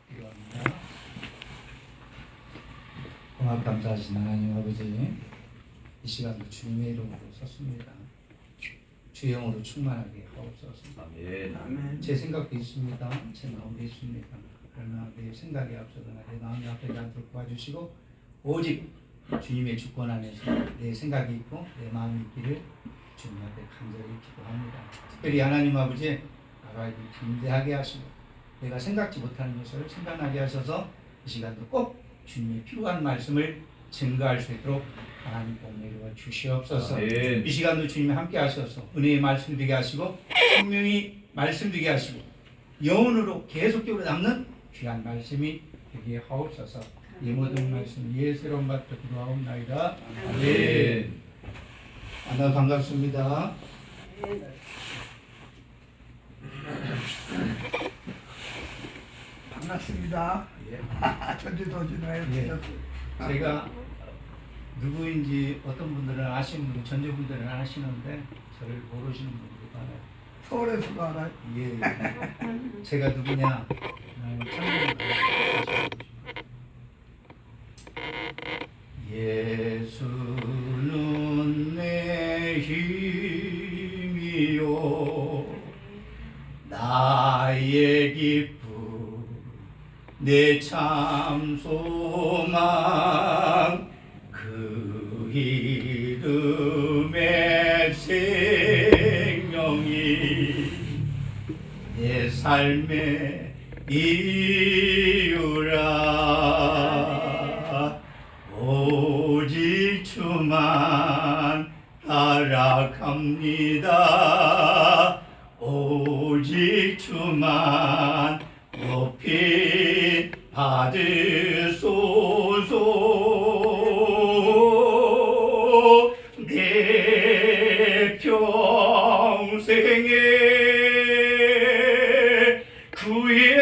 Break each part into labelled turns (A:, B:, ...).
A: 기도합니다. 고맙 감사하신 하나님 아버지, 이 시간도 주님의 이름으로 섰습니다. 주의 영으로 충만하게 하옵소서.
B: 아멘.
A: 제 생각도 있습니다. 제 마음도 있습니다. 그러나 내 생각이 앞서거나 내 마음이 앞서지 않도록 도와주시고, 오직 주님의 주권 안에서 내 생각이 있고 내 마음이 있기를 주님 앞에 간절히 기도합니다. 특별히 하나님 아버지, 나라를 담대하게 하시고 내가 생각지 못하는 것을 생각나게 하셔서 이 시간도 꼭 주님의 필요한 말씀을 증거할 수 있도록 하나님 복 내려 주시옵소서.
B: 아멘.
A: 이 시간도 주님이 함께 하셔서 은혜의 말씀 되게 하시고 생명이 말씀 되게 하시고 영혼으로 계속적으로 남는 귀한 말씀이 되게 하옵소서. 이 모든 말씀 예수로 받들어 기도하옵나이다. 아멘. 만나 반갑습니다.
C: 반갑습니다. 전주도지나에
A: 예. 제가 누구인지 어떤 분들은 아시는 분, 전주분들은 아시는데 저를 모르시는 분들이 많아요.
C: 서울에서도 알아요.
A: 예. 제가 누구냐? 예수는 내 힘이요 나의 기쁨 내 참 소망 그 이름의 생명이 내 삶의 이유라 오직 주만 따라갑니다. 오직 주만 높이 받으소서. 내 평생에 그의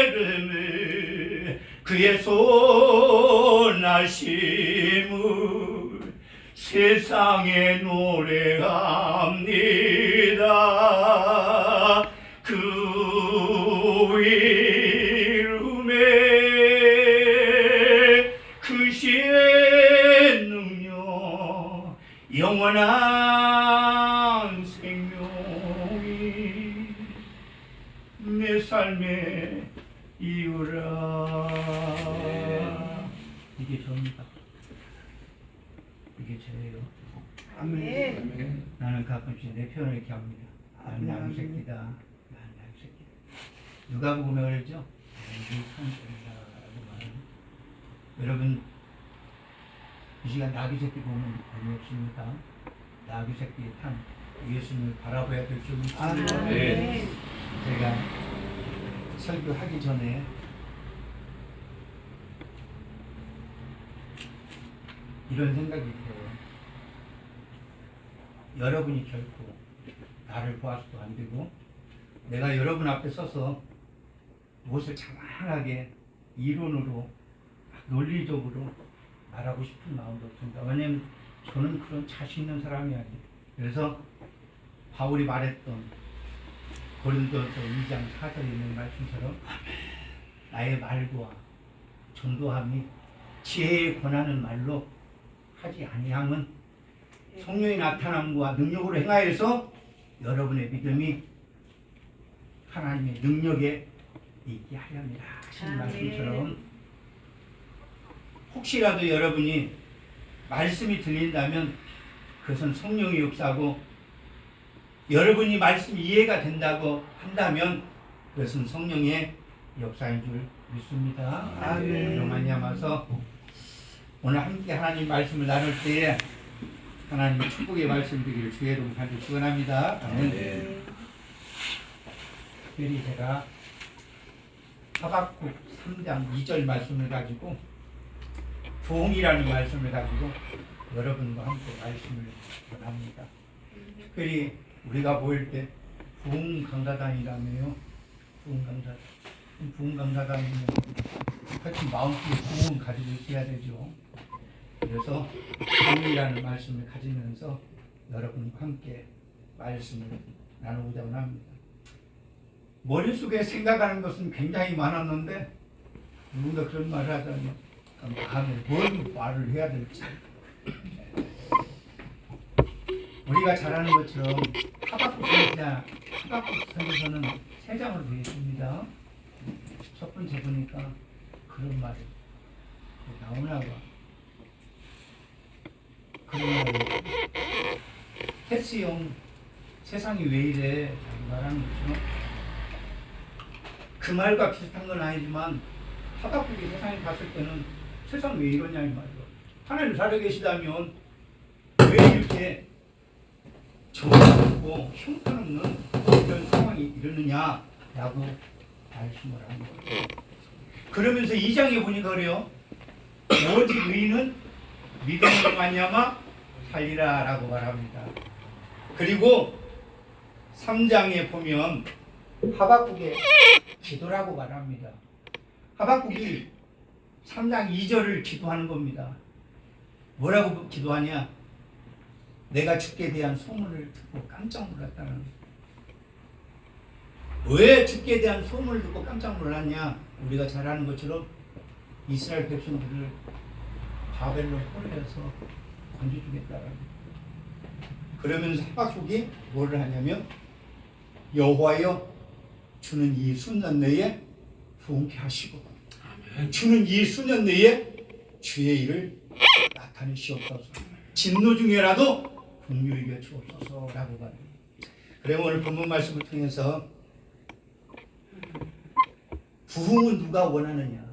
A: 이름을 그의 선하심을 세상에 노래합니다. 그 이름에 크신 능력 영원한 생명이 내 삶의 이유라. 이게 저입니다. 이게 저예요.
C: 아멘.
A: 나는 가끔씩 내 표현을 이렇게 합니다. 나는
C: 아멘.
A: 양새끼다. 나는 양새끼다. 누가 보면 그러죠? 나는 성소리다라고 말하는. 여러분, 이 시간 나귀 새끼 보면 재미없습니다. 나귀 새끼의 탄 예수님을 바라봐야 될 줄 믿습니다.
B: 아멘.
A: 제가 설교하기 전에 이런 생각이 들어요. 여러분이 결코 나를 보아서도 안 되고 내가 여러분 앞에 서서 무엇을 장황하게 이론으로 논리적으로 말하고 싶은 마음도 없습니다. 왜냐하면 저는 그런 자신 있는 사람이 아니에요. 그래서 바울이 말했던 고린도서 2장 4절에 있는 말씀처럼 나의 말과 전도함이 지혜에 권하는 말로 하지 아니함은 성령의 나타남과 능력으로 행하여서 여러분의 믿음이 하나님의 능력에 있게 하렵니다 하신 말씀처럼 혹시라도 여러분이 말씀이 들린다면 그것은 성령의 역사고 여러분이 말씀이 이해가 된다고 한다면 그것은 성령의 역사인 줄 믿습니다.
C: 아멘.
A: 그로 말미암아서 오늘 함께 하나님 말씀을 나눌 때에 하나님의 축복의 말씀 되기를 주의 이름으로 간절히 축원합니다. 아멘. 특별히 제가 하박국 3장 2절 말씀을 가지고 부흥이라는 말씀을 가지고 여러분과 함께 말씀을 전합니다. 특별히 우리가 모일 때 부흥 강사단이라며요. 부흥 강사단이면 하여튼 마음속에 부흥 가지고 있어야 되죠. 그래서 부흥이라는 말씀을 가지면서 여러분과 함께 말씀을 나누고자 합니다. 머릿속에 생각하는 것은 굉장히 많았는데 누군가 그런 말을 하자면 마음에 뭘 말을 해야 될지 우리가 잘 아는 것처럼 하박국 선지서는 3장으로 되어 있습니다. 첫 번째 보니까 그런 말이 나오나 봐. 그런 말이 테스형 세상이 왜 이래 말하는 거죠. 그 말과 비슷한 건 아니지만 하박국이 세상에 봤을 때는 세상 왜 이러냐 이 말이죠. 하나님 살아계시다면 왜 이렇게 정없고 형편없는 이런 상황이 이러느냐라고 말씀을 하는 거예요. 그러면서 2장에 보니까 그래요. 오직 의인은 믿음으로 말미암아 살리라 라고 말합니다. 그리고 3장에 보면 하박국의 기도라고 말합니다. 하박국이 3장 2절을 기도하는 겁니다. 뭐라고 기도하냐? 내가 주께 대한 소문을 듣고 깜짝 놀랐다는. 왜 주께 대한 소문을 듣고 깜짝 놀랐냐? 우리가 잘 아는 것처럼 이스라엘 백성들을 바벨로 홀려서 건져주겠다라는. 그러면서 하박국이 뭐를 하냐면 여호와여 주는 이 수년 내에 부흥케 하시고 주는 이 수년 내에 주의 일을 나타내시옵소서. 진노 중에라도 긍휼히 여겨 주옵소서라고 말합니다. 그럼 오늘 본문 말씀을 통해서 부흥은 누가 원하느냐?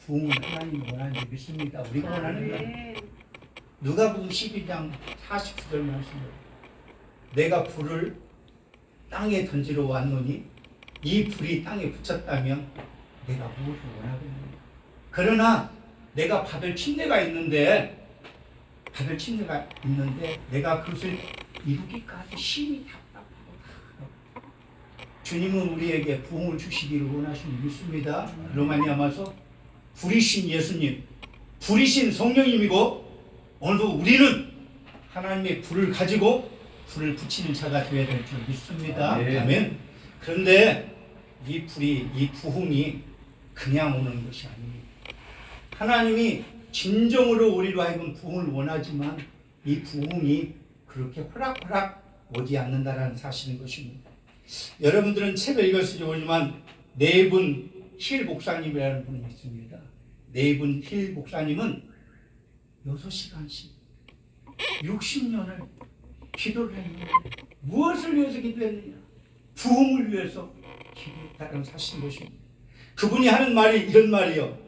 A: 부흥은 하나님이 원하는지 믿습니다. 우리가 원하느냐? 누가복음 12장 49절 말씀을 내가 불을 땅에 던지러 왔노니 이 불이 땅에 붙였다면 내가 무엇을 원하겠느냐? 그러나 내가 받을 침례가 있는데 내가 그것을 이루기까지 힘이 답답하다. 주님은 우리에게 부흥을 주시기를 원하시는 믿습니다. 로마니아마서 불이신 예수님, 불이신 성령님이고 오늘도 우리는 하나님의 불을 가지고 불을 붙이는 자가 되어야 될 줄 믿습니다. 아멘. 그런데 이 불이, 이 부흥이 그냥 오는 것이 아닙니다. 하나님이 진정으로 우리로 하여금 부흥을 원하지만 이 부흥이 그렇게 호락호락 오지 않는다라는 사실인 것입니다. 여러분들은 책을 읽었을지 모르지만 네분 힐 목사님이라는 분이 있습니다. 네분 힐 목사님은 6시간씩 60년을 기도를 했는데 무엇을 위해서 기도했느냐? 부흥을 위해서 기도했다는 사실인 것입니다. 그분이 하는 말이 이런 말이요.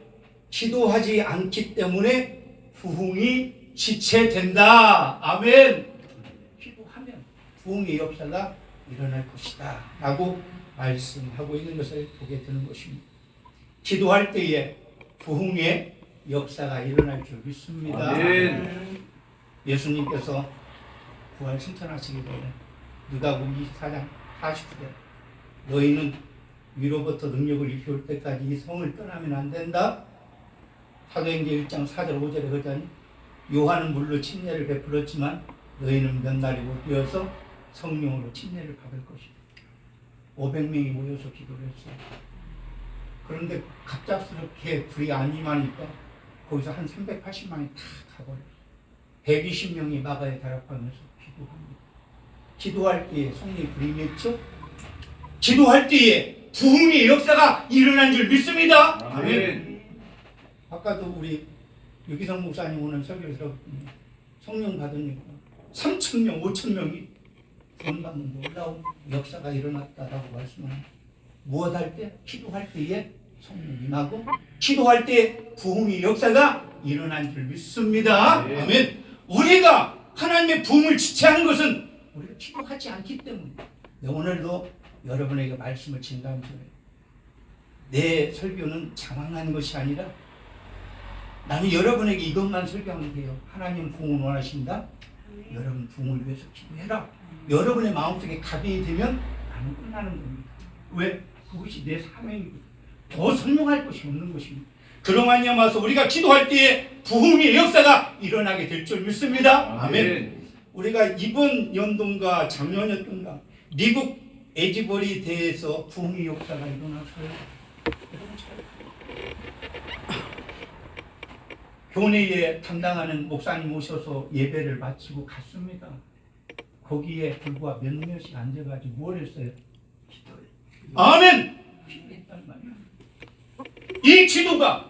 A: 기도하지 않기 때문에 부흥이 지체된다. 아멘. 기도하면 부흥의 역사가 일어날 것이다 라고 말씀하고 있는 것을 보게 되는 것입니다. 기도할 때에 부흥의 역사가 일어날 줄 믿습니다. 아멘. 예수님께서 부활 승천하시기 전에 누가복음 24장 49절 너희는 위로부터 능력을 입혀올 때까지 이 성을 떠나면 안 된다. 사도행전 1장 4절 5절에 그러자니 요한은 물로 침례를 베풀었지만 너희는 몇 날이 못 되어서 성령으로 침례를 받을 것이다. 500명이 모여서 기도를 했어요. 그런데 갑작스럽게 불이 안 임하니까 거기서 한 380만이 다 가버렸어요. 120명이 마가에 달합하면서 기도합니다. 기도할 때에 성령이 불이 맺죠. 기도할 때에 부흥의 역사가 일어난 줄 믿습니다. 아멘. 아까도 우리 유기성 목사님 오늘 설교를 들었더니 성령 받으니까 3,000명, 5,000명이 구원받는 놀라운 역사가 일어났다라고 말씀합니다. 무엇할 때? 기도할 때에 성령 임하고 기도할 때 부흥의 역사가 일어난 줄 믿습니다. 아멘. 우리가 하나님의 부흥을 지체하는 것은 우리가 기도하지 않기 때문에 오늘도 여러분에게 말씀을 전하는 중에 내 설교는 장황한 것이 아니라 나는 여러분에게 이것만 설교하면 돼요. 하나님 부흥을 원하신다. 여러분 부흥을 위해서 기도해라. 여러분의 마음속에 각인이 되면 나는 끝나는 겁니다. 왜? 그것이 내 사명이고 더 설명할 것이 없는 것입니다. 그로 말미암아서 우리가 기도할 때에 부흥의 역사가 일어나게 될 줄 믿습니다. 아멘. 우리가 이번 연도인가 작년 연도인가 미국 에지버리 대에서 부흥의 역사가 일어났어요. 교내에 담당하는 목사님 오셔서 예배를 마치고 갔습니다. 거기에 불과 몇몇이 앉아가지고 뭘 했어요? 기도해. 아멘! 기도했단 말이야. 이 기도가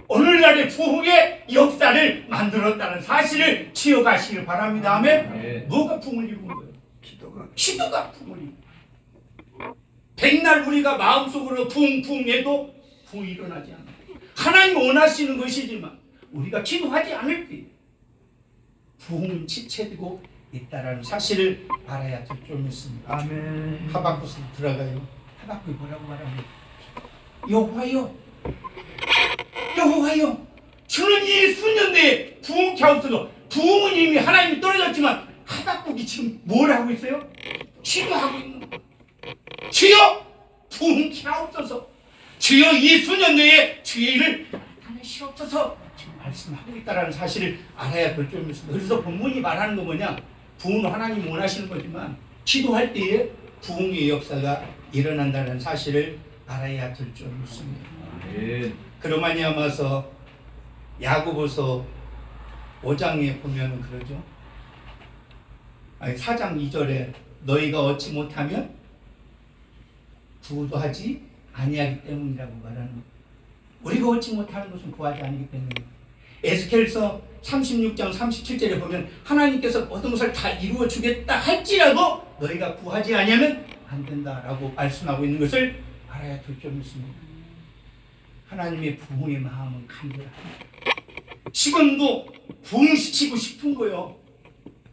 A: 오늘날의 부흥의 역사를 만들었다는 사실을 지어가시길 바랍니다. 아멘? 뭐가 부흥을 이룬 거예요? 기도가 부흥을 이룬 거예요. 백날 우리가 마음속으로 부흥해도 부흥이 일어나지 않아요. 하나님 원하시는 것이지만 우리가 기도하지 않을 때 부흥은 지체되고 있다라는 사실을 알아야 될 줄 믿습니다.
C: 아멘.
A: 하박국으로 들어가요. 하박국이 뭐라고 말합니까? 여호와여, 여호와여, 주는 이 수년 내에 부흥케 하옵소서. 부흥은 이미 하나님이 떨어졌지만 하박국이 지금 뭘 하고 있어요? 기도하고 있는 거예요. 주여 부흥케 하옵소서. 주여 이 수년 내에 주의 일을 나타내시옵소서. 지금 말씀하고 있다는 사실을 알아야 될 줄 믿습니다. 그래서 본문이 말하는 거 뭐냐? 부흥은 하나님 원하시는 거지만 기도할 때에 부흥의 역사가 일어난다는 사실을 알아야 될 줄 믿습니다. 그로 말미암아서 야고보서 5장에 보면 그러죠. 4장 2절에 너희가 얻지 못하면 구도하지 아니하기 때문이라고 말하는 거예요. 우리가 얻지 못하는 것은 구하지 않기 때문입니다. 에스겔서 36장 37절에 보면 하나님께서 모든 것을 다 이루어 주겠다 할지라도 너희가 구하지 아니하면 안 된다라고 말씀하고 있는 것을 알아야 될 줄 믿습니다. 하나님의 부흥의 마음은 간절합니다. 지금도 부흥시키고 싶은 거요.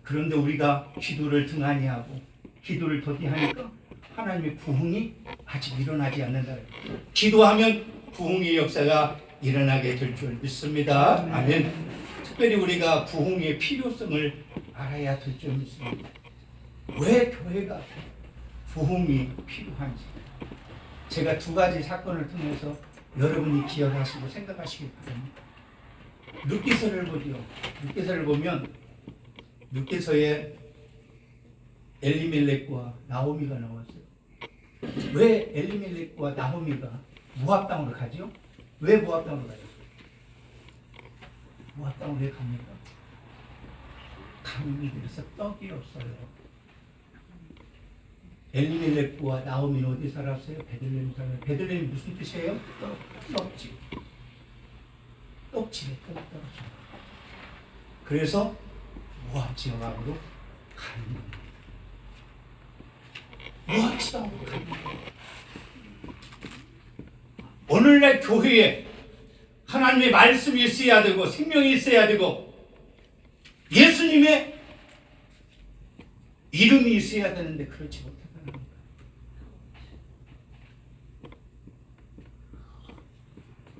A: 그런데 우리가 기도를 등한히 하고 기도를 더디하니까 하나님의 부흥이 아직 일어나지 않는다. 기도하면 부흥의 역사가 일어나게 될 줄 믿습니다. 아멘. 특별히 우리가 부흥의 필요성을 알아야 될 줄 믿습니다. 왜 교회가 부흥이 필요한지 제가 두 가지 사건을 통해서 여러분이 기억하시고 생각하시기 바랍니다. 룻기서를 보죠. 룻기서를 보면 룻기서에 엘리멜렉과 나오미가 나왔어요. 왜 엘리멜렉과 나오미가 모압 땅으로 가죠? 왜 모압 땅으로 가요? 모압 땅으로 왜 갑니까? 강이 들어서 떡이 없어요. 엘리멜렉과 나오미는 어디 살았어요? 베들레헴 살아요. 베들레헴이 무슨 뜻이에요? 떡집. 떡집에 떡이 떨어져. 그래서 모압 지역으로 가는 겁니다. 모압 지역으로 가는 겁니다. 오늘날 교회에 하나님의 말씀이 있어야 되고 생명이 있어야 되고 예수님의 이름이 있어야 되는데 그렇지 못하다는 겁니다.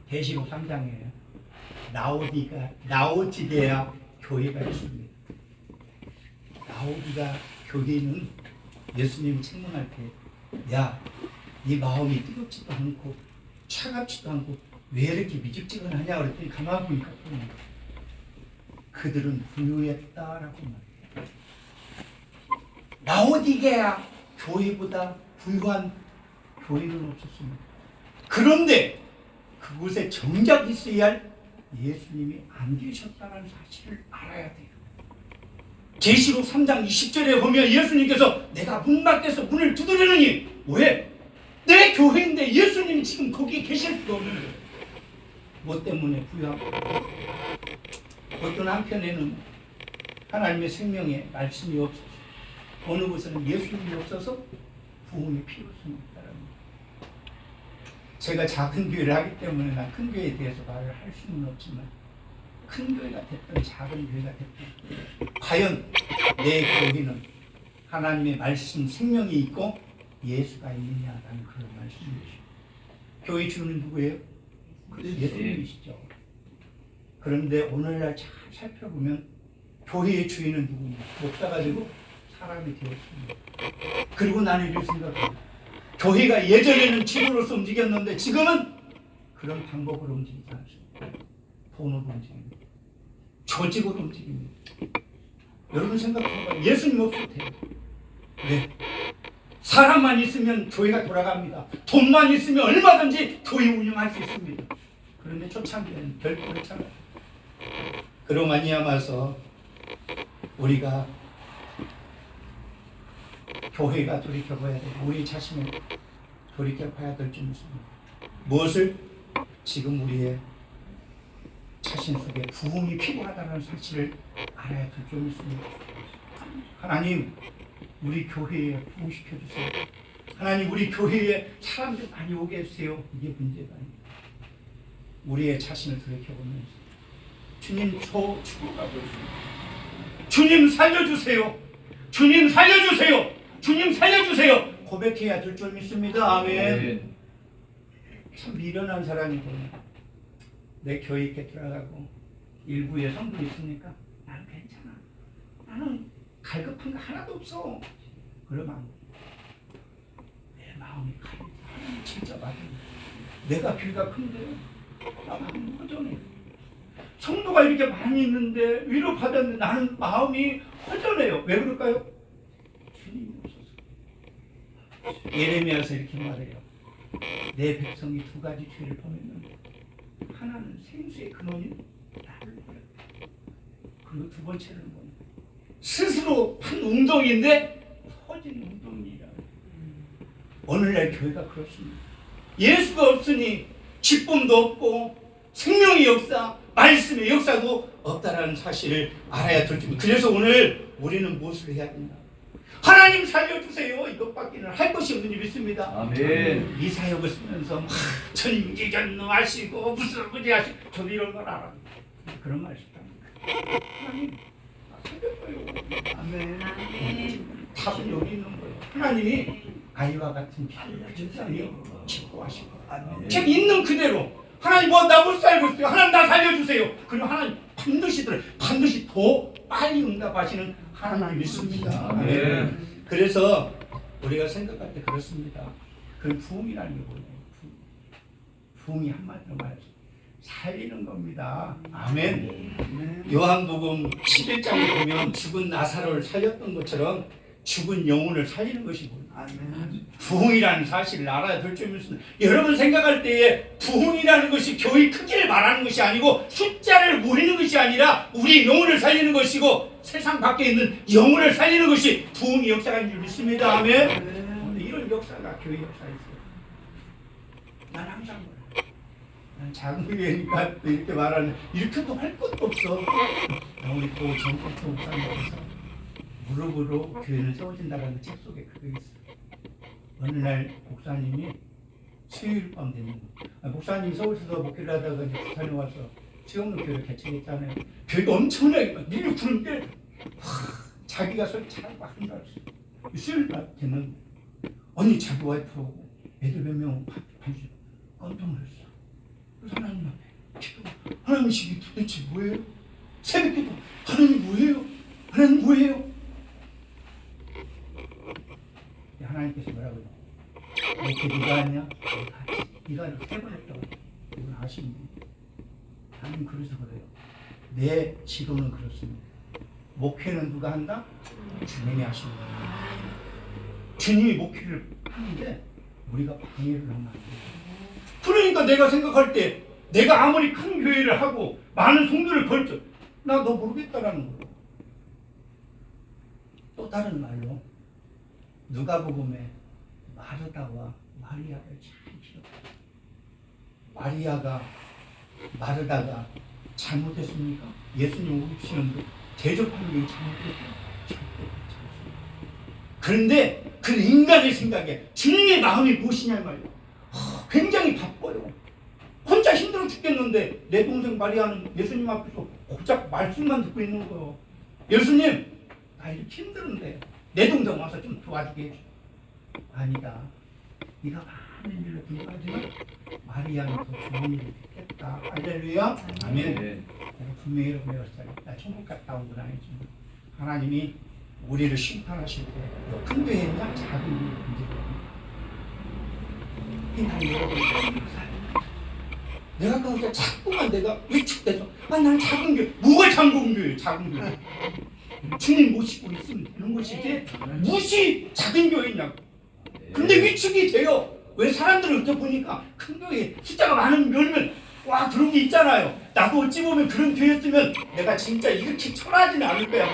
A: 계시록 3장에 라오디게아 교회가 있습니다. 라오디가 교회는 예수님이 책망할 때 야, 네 마음이 뜨겁지도 않고 차갑지도 않고 왜 이렇게 미직지근하냐 그랬더니 가만히 보니까 그들은 부유했다라고 말해요. 라오디게아 교회보다 부유한 교회는 없었습니다. 그런데 그곳에 정작 있어야 할 예수님이 안 계셨다는 사실을 알아야 돼요. 계시록 3장 20절에 보면 예수님께서 내가 문 밖에서 문을 두드리느니 왜? 내 교회인데 예수님이 지금 거기 계실 수가 없는 거예요. 뭐 때문에 부유하고 어떤 한편에는 하나님의 생명에 말씀이 없어서 어느 곳에는 예수님이 없어서 부흥의 필요성이 있다는 거예요. 제가 작은 교회를 하기 때문에 난 큰 교회에 대해서 말을 할 수는 없지만 큰 교회가 됐든 작은 교회가 됐든 과연 내 교회는 하나님의 말씀 생명이 있고 예수가 있느냐라는 그런 말씀이죠. 교회 주는 누구예요? 예수님이시죠. 그런데 오늘날 잘 살펴보면 교회의 주인은 누구냐? 목사가 되고 사람이 되었습니다. 그리고 나는 이렇게 생각합니다. 교회가 예전에는 집으로서 움직였는데 지금은 그런 방법으로 움직이지 않습니다. 돈으로 움직입니다. 조직으로 움직입니다. 여러분 생각해봐요. 예수님 없어도 돼요. 네. 사람만 있으면 교회가 돌아갑니다. 돈만 있으면 얼마든지 교회 운영할 수 있습니다. 그런데 초창기에는 결코 그렇잖아요. 그로 말미암아서 우리가 교회가 돌이켜봐야 되고 우리 자신을 돌이켜봐야 될 줄 믿습니다. 무엇을? 지금 우리의 자신 속에 부흥이 필요하다는 사실을 알아야 될 줄 믿습니다. 하나님, 우리 교회에 부흥시켜 주세요. 하나님, 우리 교회에 사람들 많이 오게 해주세요. 이게 문제가 아닙니다. 우리의 자신을 돌이켜보면서 주님, 저 죽어가고 있습니다. 주님 살려주세요. 주님 살려주세요. 주님 살려주세요. 고백해야 될 줄 믿습니다. 아멘. 참 미련한 사람이군요. 내 교회 있게 들어가고 일부에 성도 있으니까 나는 괜찮아. 나는 갈급한 거 하나도 없어. 그러면 내 마음이 가는데 하나님 진짜 맞아요. 내가 귀가 큰데 나 마음이 허전해. 성도가 이렇게 많이 있는데 위로 받았는데 나는 마음이 허전해요. 왜 그럴까요? 주님이 없어서. 예레미야서 이렇게 말해요. 내 백성이 두 가지 죄를 범했는데 하나는 생수의 근원인 나를 버렸다. 그리고 두 번째는 뭐냐? 스스로 판 웅덩이인데 터진 웅덩이라. 오늘날 교회가 그렇습니다. 예수가 없으니 기쁨도 없고 생명의 역사, 말씀의 역사도 없다라는 사실을 알아야 될 줄. 그래서 오늘 우리는 무엇을 해야 되나? 하나님 살려주세요. 이것밖에는 할 것이 없는 줄 믿습니다.
B: 아멘.
A: 이 사역을 쓰면서 전지전능하시고 무술부지하시고 저도 이런 걸 알아. 그런 말 싶답니다. 하나님 살려줘요.
C: 아멘.
A: 답은 여기 있는 거예요. 하나님이 아이와 같은 피를 진상이 기뻐하시고 책 있는 그대로 하나님 나 못 살고 있어요. 하나님 나 살려주세요. 그리고 하나님 반드시 더 빨리 응답하시는 하나님 믿습니다. 네. 그래서 우리가 생각할 때 그렇습니다. 그 부흥이라는 게 뭐예요? 부흥이 한마디로 말해서 살리는 겁니다. 아멘. 요한복음 11장에 보면 죽은 나사로를 살렸던 것처럼 죽은 영혼을 살리는 것이 뭐예요? 부흥이라는 사실을 알아야 될 줄 믿습니다. 여러분 생각할 때에 부흥이라는 것이 교회 크기를 말하는 것이 아니고 숫자를 모이는 것이 아니라 우리 영혼을 살리는 것이고 세상 밖에 있는 영혼을 살리는 것이 부흥의 역사인 줄 믿습니다. 아멘. 이런 역사가 교회 역사에 있어요. 난 항상 그래. 난 작은 교회니까 이렇게 말하는 이렇게도 할 것도 없어. 우리 또 정권도 목사님께서 무릎으로 교회는 세워진다라는 책 속에 그게 있어요. 어느 날 목사님이 수요일 밤 되는 목사님이 서울에서 목회를 하다가 이제 부산에 와서 지금은 교회를 개척했잖아요. 교회가 엄청나게 밀려 부르는데 자기가 잘하고 한 줄 알았어요. 수요일 밤 됐는데 언니 자기 와이프하고 애들 몇 명 반지 깜짝 놀랐어. 그래서 하나님 앞에 지금 하나님 이게 도대체 뭐예요? 새벽에도 하나님 뭐예요? 하나님 뭐예요? 하나님께서 뭐라고 해요? 이렇게 네가 하냐? 네가 이렇게 3번 했다고 이건 아시는 분. 하나님 그래서 그래요. 내 지금은 그렇습니다. 목회는 누가 한다? 주님이 하시는 거예요. 주님이 목회를 하는데 우리가 방해를 하면 안 돼요. 그러니까 내가 생각할 때 내가 아무리 큰 교회를 하고 많은 성도를 걸쳐 나 너 모르겠다라는 거예요. 또 다른 말로 누가복음에 마르다와 마리아를 잘 기억해요. 마리아가 마르다가 잘못했습니까? 예수님 오시는데 대접하는 게 잘못했어요. 그런데 그 인간의 생각에 주님의 마음이 무엇이냐 말이에요. 굉장히 바빠요. 혼자 힘들어 죽겠는데 내 동생 마리아는 예수님 앞에서 고작 말씀만 듣고 있는 거예요. 예수님 나 이렇게 힘들은데 내 동생 와서 좀 도와주게 해줘. 아니다. 네가 많은 일로 분발하지만 마리아는 더 좋은 일을 했다. 할렐루야. 아멘. 내가 분명히 이렇게 배웠어요. 나 천국 갔다 온 건 아니지만 하나님이 우리를 심판하실 때 큰 교회냐 작은 교회 문제가 내가 그러니까 자꾸만 내가 위축돼서 나는 작은 교회 뭐가 작은 교회 작은 교회 주님 모시고 있으면 되는 것이지 무시 작은 교회냐고. 근데 위축이 돼요. 왜 사람들을 이렇게 보니까 큰 교회 숫자가 많은 면 와 그런 게 있잖아요. 나도 어찌 보면 그런 교회였으면 내가 진짜 이렇게 초라하지는 않을 거야.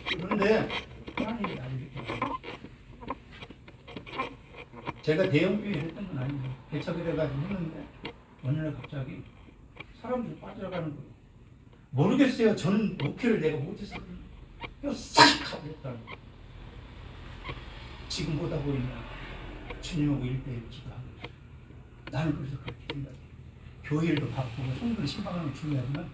A: 그런데 하나님이 나를 이렇게 제가 대형 교회 했던 건 아니에요. 개척을 해가지고 했는데 어느 날 갑자기 사람들이 빠져가는 거예요. 모르겠어요. 저는 목표를 내가 못해서 그냥 싹 하고 했다는 거예요. 지금 보다 보이면 주님하고 일대일 기도하고 있어요. 나는 그래서 그렇게 생각해요. 교회도 바꾸고 성도를 신방하는 게 중요하지만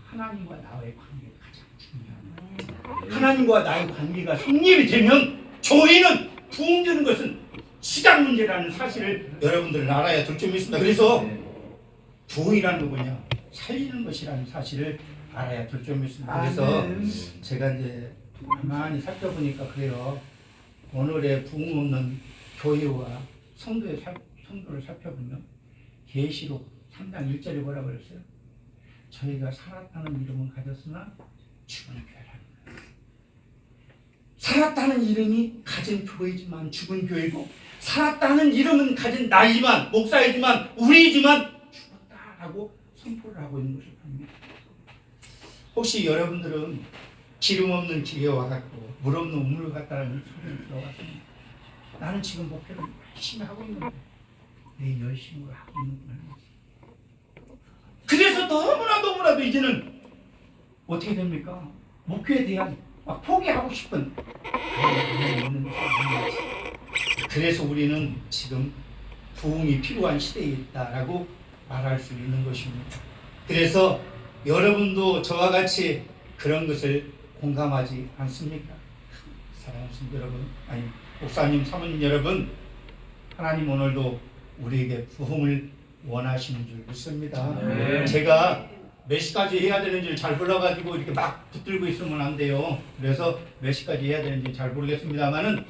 A: 하나님과 나의 관계가 가장 중요합니다. 하나님과 나의 관계가 성립이 되면 교회는 부흥 되는 것은 시간 문제라는 사실을 여러분들은 알아야 될 점이 있습니다. 그래서 부흥이라는 거 뭐냐? 살리는 것이라는 사실을 알아야 될 점이 있습니다. 그래서 제가 이제 가만히 살펴보니까 그래요. 오늘의 부흥 없는 교회와 성도를 살펴보면 계시록 3장 1절에 뭐라고 그랬어요? 저희가 살았다는 이름은 가졌으나 죽은 교회라는 거예요. 살았다는 이름이 가진 교회지만 죽은 교회고, 살았다는 이름은 가진 나이지만 목사이지만 우리지만 죽었다라고 선포를 하고 있는 것을 봅니다. 혹시 여러분들은 기름 없는 기계에 와갖고 물 없는 우물 같다는 소리를 들어봤습니다. 나는 지금 목표를 열심히 하고 있는데 내 열심을 하고 있는 거예요. 그래서 너무나도 이제는 어떻게 됩니까? 목표에 대한 막 포기하고 싶은 그래서 우리는 지금 부흥이 필요한 시대에 있다라고 말할 수 있는 것입니다. 그래서 여러분도 저와 같이 그런 것을 공감하지 않습니까? 사랑하는 성도 여러분, 아니 목사님, 사모님 여러분, 하나님 오늘도 우리에게 부흥을 원하시는 줄 믿습니다.
B: 네.
A: 제가 몇 시까지 해야 되는지를 잘 몰라가지고 이렇게 막 붙들고 있으면 안 돼요. 그래서 몇 시까지 해야 되는지 잘 모르겠습니다만은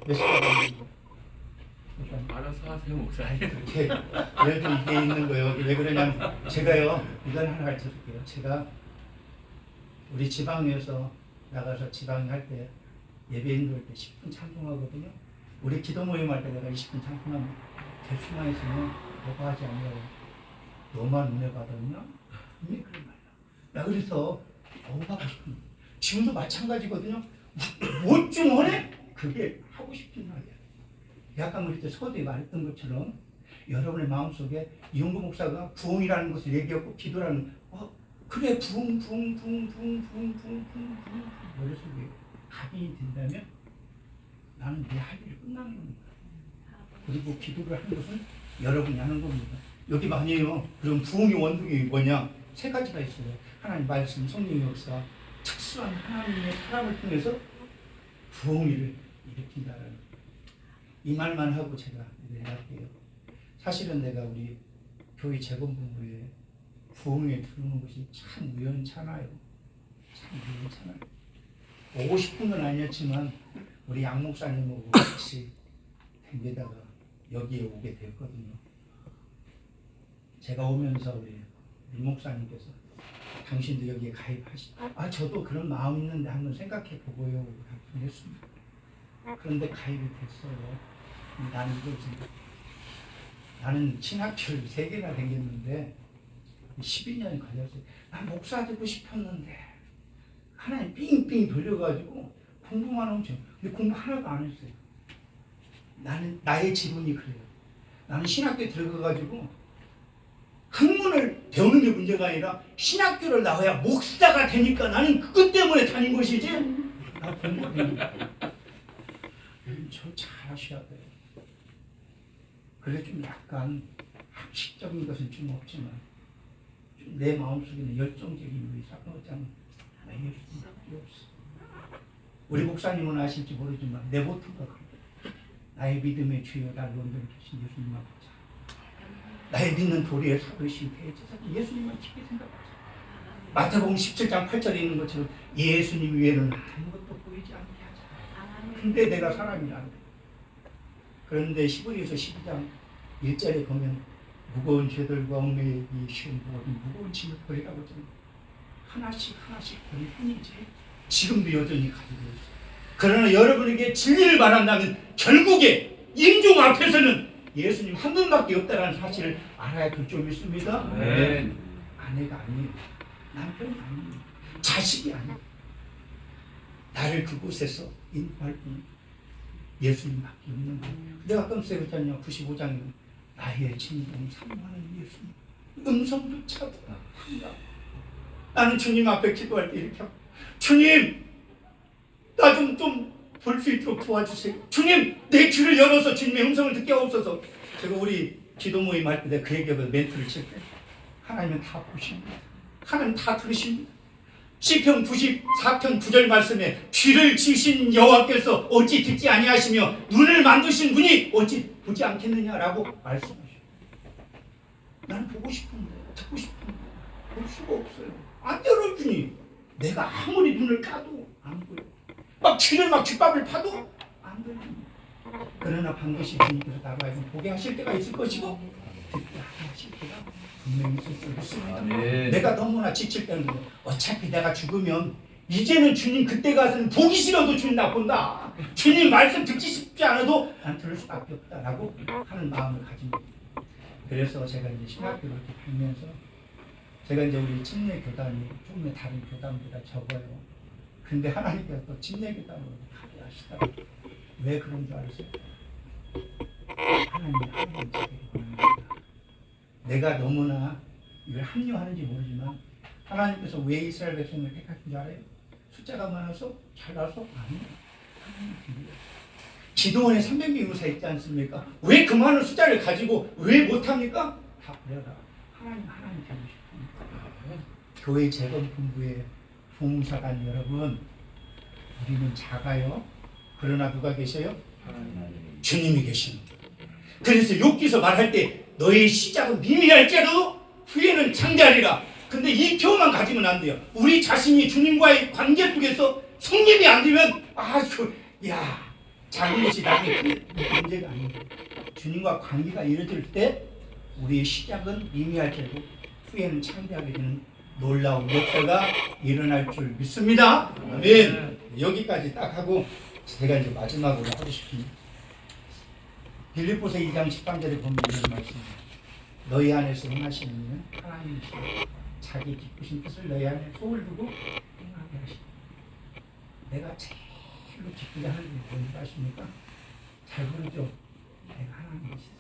A: 몇 시까지
B: 알아서 하세요, 목사님.
A: 이렇게 그래도 이게 있는 거예요. 왜 그러냐면 제가요 이건 하나 가르쳐줄게요. 제가 우리 지방에서 나가서 지방 할 때 예배 인도할 때 10분 찬송하거든요. 우리 기도 모임 할 때 내가 20분 찬송하면 대수만 있으면 뭐가 하지 않냐고 너만 은혜 받았냐? 왜 그런 말이야. 나 그래서 하고 싶은 지금도 마찬가지거든요. 뭐 좀 원해? 그게 하고 싶은 말이야. 약간 우리 때 서두에 말했던 것처럼 여러분의 마음속에 이용구 목사가 부흥이라는 것을 얘기하고 기도라는 그래 부흥 머릿속에 각인이 된다면 나는 내 할 일이 끝나는 겁니다. 그리고 기도를 하는 것은 여러분이 하는 겁니다. 여기 많이요. 그럼 부흥의 원동이 뭐냐? 세 가지가 있어요. 하나님 말씀, 성령의 역사, 특수한 하나님의 사람을 통해서 부흥을 일으킨다는 이 말만 하고 제가 내려갈게요. 사실은 내가 우리 교회 재건본부에 부흥에 들어오는 것이 참 우연찮아요. 참 우연찮아요. 오고 싶은 건 아니었지만 우리 양 목사님하고 같이 댕기다가 여기에 오게 됐거든요. 제가 오면서 우리 이 목사님께서 당신도 여기에 가입하시다. 저도 그런 마음 있는데 한번 생각해 보고요. 했습니다. 그런데 가입이 됐어요. 나는 이거지. 나는 신학교를 3개나 다녔는데 12년이 걸렸어요. 난 목사 되고 싶었는데 하나님 삥삥 돌려가지고 공부만 엄청. 근데 공부 하나도 안 했어요. 나는 나의 지론이 그래요. 나는 신학교에 들어가가지고 학문을 배우는 게 문제가 아니라 신학교를 나와야 목사가 되니까 나는 그것 때문에 다닌 것이지. 나 공부가 되니까. 저 잘하셔야 돼요. 그래 좀 약간 학식적인 것은 좀 없지만 좀 내 마음속에는 열정적인 우리 사건장 나 예수님 필요 없어. 우리 목사님은 아실지 모르지만 내 모토가 그래. 나의 믿음의 주여 나를 온전히 계신 예수님만 보자. 나의 믿는 도리의 사도신 대제사장 예수님만 깊이 생각하자. 마태복음 17장 8절에 있는 것처럼 예수님 외에는 아무것도 보이지 않게 하자. 근데 내가 사람이라. 그런데 15에서 12장 1절에 보면 무거운 죄들과 얽매이기 쉬운 모든 무거운 짐을 버리라고 좀 하나씩 버릴 뿐이지 지금도 여전히 가지고 있어요. 그러나 여러분에게 진리를 말한다면 결국에 임종 앞에서는 예수님 한 분밖에 없다는 사실을 알아야 될 줄 믿습니다.
B: 네.
A: 아내가 아니에요. 남편이 아니에요. 자식이 아니에요. 나를 그곳에서 인도할 분 예수님밖에 없는 거예요. 내가 아까 그랬잖아요. 95장에 나의 진정 사랑하는 예수님 음성조차도 나는 주님 앞에 기도할 때 이렇게 하고 주님 나 좀 볼 수 있도록 도와주세요. 주님 내 귀를 열어서 주님의 음성을 듣게 하옵소서. 제가 우리 기도 모임 할 때 내가 그 얘기하고 멘트를 칠 때 하나님은 다 보십니다. 하나님 다 들으십니다. 시편 94편 9절 말씀에 귀를 지신 여호와께서 어찌 듣지 아니하시며 눈을 만드신 분이 어찌 보지 않겠느냐라고 말씀하셔요. 나는 보고 싶은데 듣고 싶은데 볼 수가 없어요. 안 열어주니 내가 아무리 눈을 까도 안 보여. 막 귀를 막 귓밥을 파도 안 들립니다. 그러나 반드시 주님께서 나로 하여금 보게 하실 때가 있을 것이고 듣게 하실 때가 분명히 있을 줄 믿습니다. 내가 너무나 지칠 때는 어차피 내가 죽으면 이제는 주님 그때 가서는 보기 싫어도 주님 나 본다. 주님 말씀 듣기 쉽지 않아도 난 들을 수밖에 없다라고 하는 마음을 가진 겁니다. 그래서 제가 이제 신학교를 이렇게 다니면서 제가 이제 우리 침례 교단이 조금 다른 교단보다 적어요. 근데 하나님께서 또 침례 교단으로 하게 하시더라고요. 왜 그런 줄 아세요? 하나님이 하나님 자기를 원합니다. 내가 너무나 이걸 합리화하는지 모르지만 하나님께서 왜 이스라엘 백성을 택하신 줄 알아요? 숫자가 많아서 잘나서 아니에요. 하나님 비밀이에요. 기도원에 300명 의사 있지 않습니까? 왜 그 많은 숫자를 가지고 왜 못합니까? 다 버려라. 하나님 되고 싶습니다. 교회 재건본부의 봉사단 여러분, 우리는 작아요. 그러나 누가 계셔요? 주님이 계십니다. 그래서 욥기서 말할 때 너의 시작은 미미할지라도 후에는 창대하리라. 근데 이 표만 가지면 안 돼요. 우리 자신이 주님과의 관계 속에서 성립이 안 되면 작은 것이 나중에 큰 문제가 아닙니다. 주님과 관계가 이루어질 때 우리의 시작은 미미할지라도 후에는 창대하게 되는 놀라운 역사가 일어날 줄 믿습니다. 아멘. 여기까지 딱 하고 제가 이제 마지막으로 하고 싶습니다. 빌립보서 2장 13절에 보면 이런 말씀입니다. 너희 안에서 행하시는 일은 하나님이시여 자기 기쁘신 뜻을 너희 안에 소을 두고 행하게 하시고 내가 제일로 기쁘게 하는 일이 뭔지 아십니까? 잘 부르죠? 내가 하나님이시여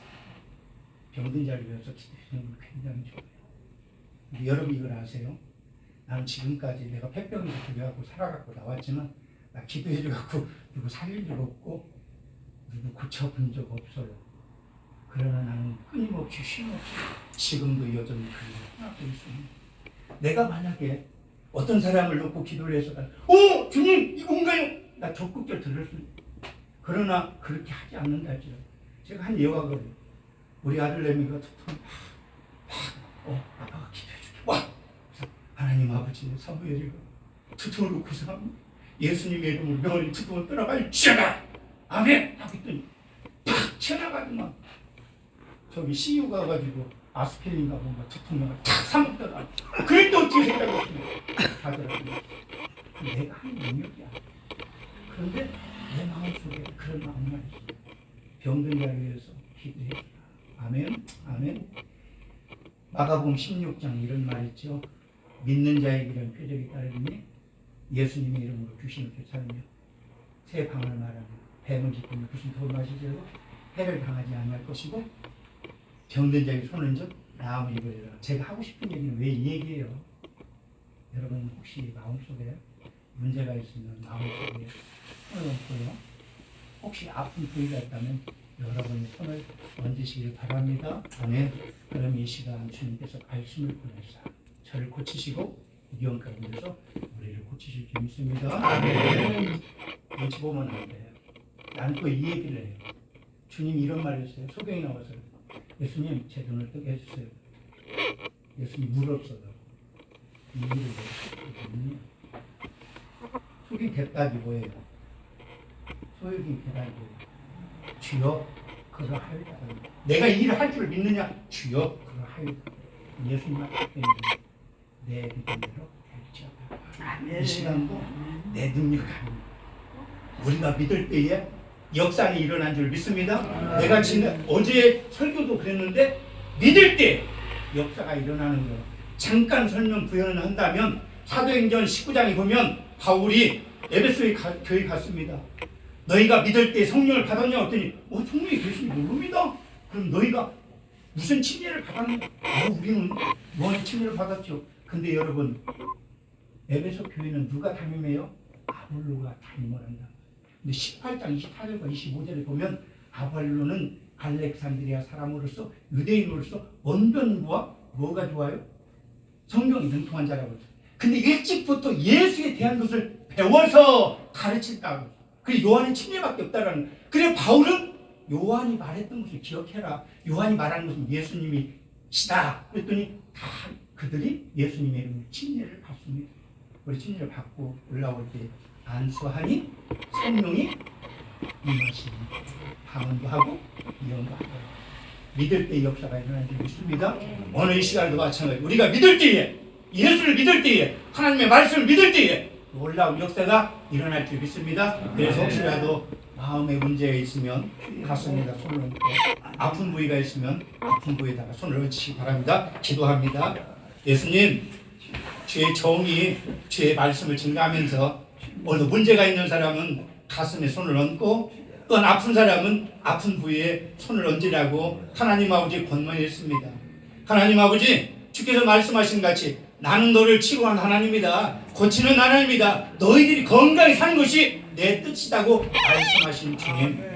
A: 병든 자를 위해서 기도하시는 건 굉장히 좋아요. 근데 여러분 이걸 아세요? 나는 지금까지 내가 폐병에서 기도하고 살아갖고 나왔지만 나 기도해줘갖고 누구 살릴 적 없고 누구 고쳐본 적 없어요. 그러나 나는 끊임없이 쉼없이 지금도 여전히 그 일을 하고 있습니다. 내가 만약에 어떤 사람을 놓고 기도를 해서 주님 이건가요? 나 적극적으로 들을 수 있어요. 그러나 그렇게 하지 않는다 할지라도 제가 한 예화가 그래요. 우리 아들 내미가 아빠가 기도해줄게. 그래서 하나님 아버지 사무엘이가 두통으로 고생합니다. 예수님의 이름으로 명을 두통을 떠나가지고 쥐어라! 아멘! 하고 있더니 팍! 튀어나가더만 저기 CU 가가지고 아스피린가 뭔가 두통약을 탁 사먹더라. 그랬더 어떻게 생각했습니까? 하더라고요. 내가 한 능력이야. 그런데 내 마음속에 그런 마음이 있어요. 병든 자를 위해서 기도해주라. 아멘. 아멘. 마가복음 16장 이런 말 있죠. 믿는 자에게는 표적이 따르니 예수님의 이름으로 귀신을 쫓아내며 새 방을 말하며 뱀을 짚으며 귀신 돌 마시지라도 해를 당하지 않을 것이고 병든 자에게 손을 얹어 나음을 입으리라. 제가 하고 싶은 얘기는 왜 이 얘기예요? 여러분 혹시 마음속에 문제가 있으면 마음속에 손을 얹고요. 혹시 아픈 부위가 있다면 여러분이 손을 얹으시길 바랍니다. 아멘. 그럼 이 시간 주님께서 말씀을 보내사 저를 고치시고 위험 가운데서 우리를 고치실 줄 믿습니다. 아멘. 눈치 보면 안 돼요. 나는 또 이 얘기를 해요. 주님이 이런 말을 했어요. 소경이 나와서 예수님 제 눈을 뜨게 해주세요. 예수님 물었어요. 이 일을 내가 소경 대답이 뭐예요? 소경이 대답이 뭐예요? 주여 그러하였다. 내가 이 일을 할 줄 믿느냐? 주여 그러하였다. 예수님 앞에 내 믿음대로 이 시간도 내 능력 아닙니다. 우리가 믿을 때에 역사는 일어난 줄 믿습니다. 내가 지난 어제 설교도 그랬는데 믿을 때 역사가 일어나는 거예요. 잠깐 설명 부연을 한다면 사도행전 19장에 보면 바울이 에베소에 교회 갔습니다. 너희가 믿을 때 성령을 받았냐 했더니 성령이 계신지 모릅니다. 그럼 너희가 무슨 침례를 받았냐? 우리는 요한의 침례를 받았죠. 근데 여러분 에베소 교회는 누가 담임해요? 아볼로가 담임을 한다. 근데 18장 24절과 25절에 보면 아볼로는 알렉산드리아 사람으로서 유대인으로서 언변과 뭐가 좋아요? 성경이 능통한 자라고 했어요. 근데 일찍부터 예수에 대한 것을 배워서 가르친다고. 그리고 요한의 침례밖에 없다라는 거예요. 그래 바울은 요한이 말했던 것을 기억해라. 요한이 말한 것은 예수님이시다. 그랬더니 다 그들이 예수님의 이름으로 침례를 받습니다. 우리 침례를 받고 올라올 때 안수하니 성령이 임하시니 방언도 하고 예언도 하고 믿을 때 역사가 일어나는 줄 믿습니다. 오늘 이 시간에도 마찬가지. 우리가 믿을 때에 예수를 믿을 때에 하나님의 말씀을 믿을 때에 놀라운 역사가 일어날 줄 믿습니다. 그래서 혹시라도 마음에 문제가 있으면 가슴에다 손을 얹고 아픈 부위가 있으면 아픈 부위에다가 손을 얹으시기 바랍니다. 기도합니다. 예수님, 주의 정의, 주의 말씀을 증가하면서 오늘도 문제가 있는 사람은 가슴에 손을 얹고 또한 아픈 사람은 아픈 부위에 손을 얹으라고 하나님 아버지 권면했습니다. 하나님 아버지, 주께서 말씀하신 같이 나는 너를 치료한 하나님이다. 고치는 하나님이다. 너희들이 건강히 사는 것이 내 뜻이다고 말씀하신 주님.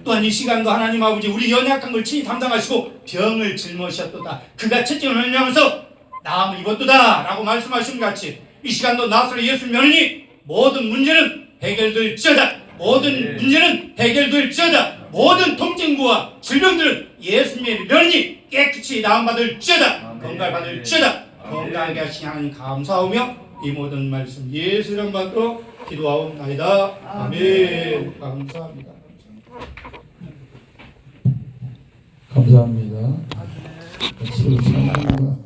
A: 또한 이 시간도 하나님 아버지 우리 연약한 걸 친히 담당하시고 병을 짊어지셨도다. 그가 채찍을 흘리면서 나음을 입었도다 라고 말씀하신 같이 이 시간도 나사로 예수 면하니 모든 문제는 해결될지어다. 모든 문제는 해결될지어다. 모든 통증과 질병들은 예수님의 면하니 깨끗이 나음받을지어다. 건강받을지어다. 건강하게 하신 하나님 감사하며 이 모든 말씀 예수 이름 받도록 기도하옵나이다. 아멘. 감사합니다.
D: 감사합니다. 같이 하나님과